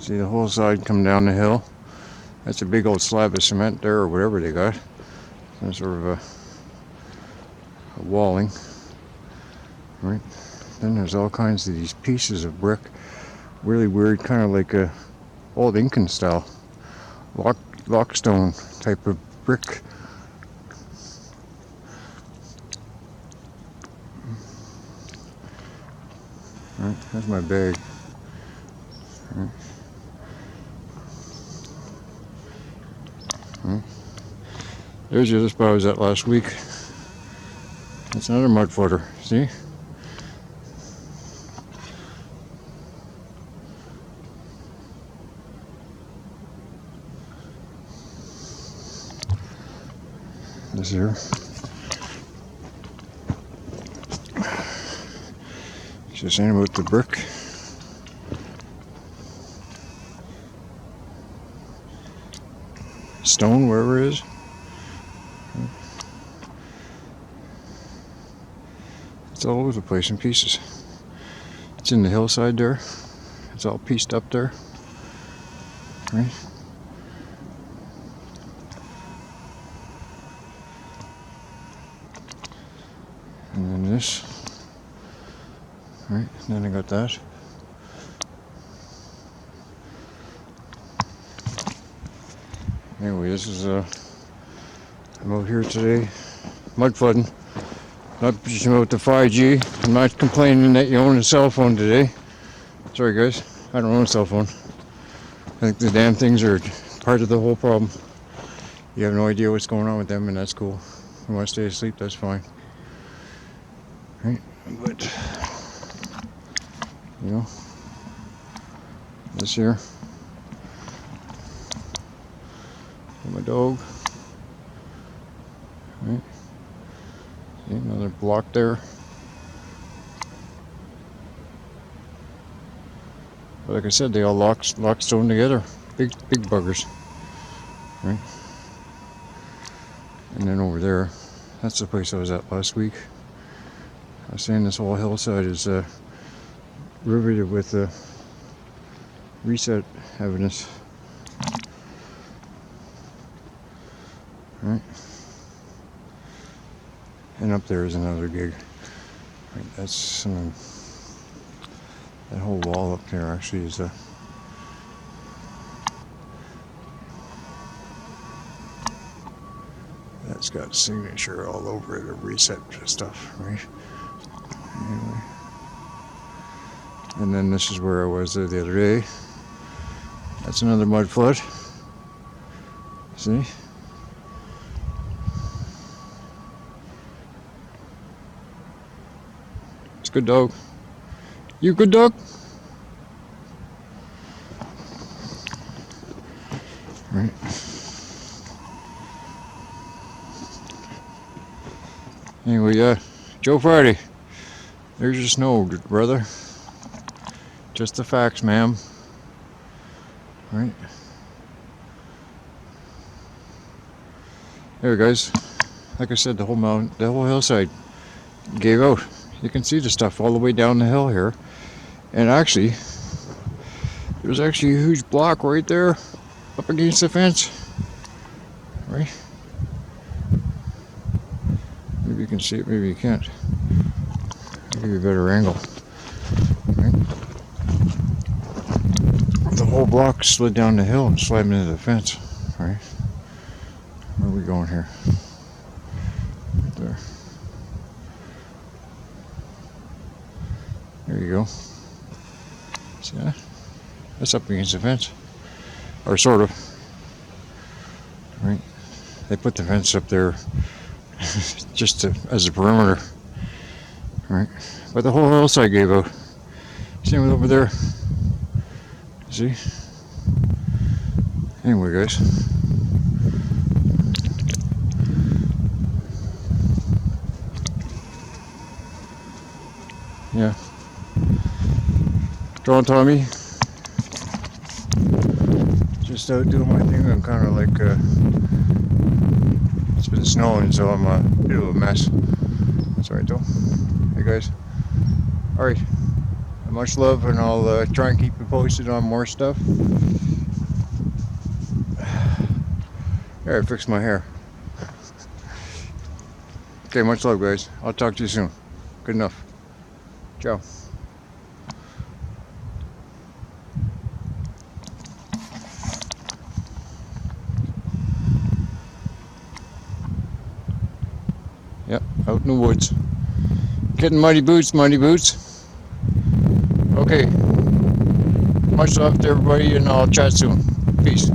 See the whole side come down the hill. That's a big old slab of cement there, or whatever they got. Some sort of a walling, right? Then there's all kinds of these pieces of brick, really weird, kind of like a old Incan style lockstone type of brick. Right, that's my bag. Right. Right. There's the other spot I was at last week. That's another mud footer. See? This here. Just saying about the brick. Stone, wherever it is. It's all over the place in pieces. It's in the hillside there. It's all pieced up there. Right? And then this. Right? And then I got that. Anyway, this is I'm out here today, mud flooding. Not bitching about the 5G. I'm not complaining that you own a cell phone today. Sorry guys, I don't own a cell phone. I think the damn things are part of the whole problem. You have no idea what's going on with them, and that's cool. If you want to stay asleep, that's fine. Right? But, you know, this here. My dog. Right. See, another block there. But like I said, they all lock stone together. Big buggers. Right. And then over there, that's the place I was at last week. I was saying this whole hillside is riveted with reset evidence. Right. And up there is another gig. Right, that's that whole wall up there actually is that's got signature all over it of reset stuff, right? Anyway. And then this is where I was the other day. That's another mud flood. See? It's a good dog. You good dog? Right. Anyway, Joe Friday. There's your snow, brother. Just the facts, ma'am. Right. There, guys. Like I said, the whole hillside gave out. You can see the stuff all the way down the hill here. And actually, there's actually a huge block right there up against the fence. Right? Maybe you can see it, maybe you can't. I'll give you a better angle. Right? The whole block slid down the hill and slammed into the fence. Right? Where are we going here? Right there. There you go. See that? That's up against the fence. Or sort of. Right? They put the fence up there just as a perimeter. Right? But the whole hillside gave out. Same with over there. See? Anyway, guys. Yeah. John Tommy. Just out doing my thing. I'm kind of like, it's been snowing, so I'm a bit of a mess. That's alright though. Hey guys. Alright. Much love, and I'll try and keep you posted on more stuff. There, I fixed my hair. Okay, much love, guys. I'll talk to you soon. Good enough. Ciao. Yep, out in the woods. Getting muddy boots, muddy boots. Okay. Much love to everybody, and I'll chat soon. Peace.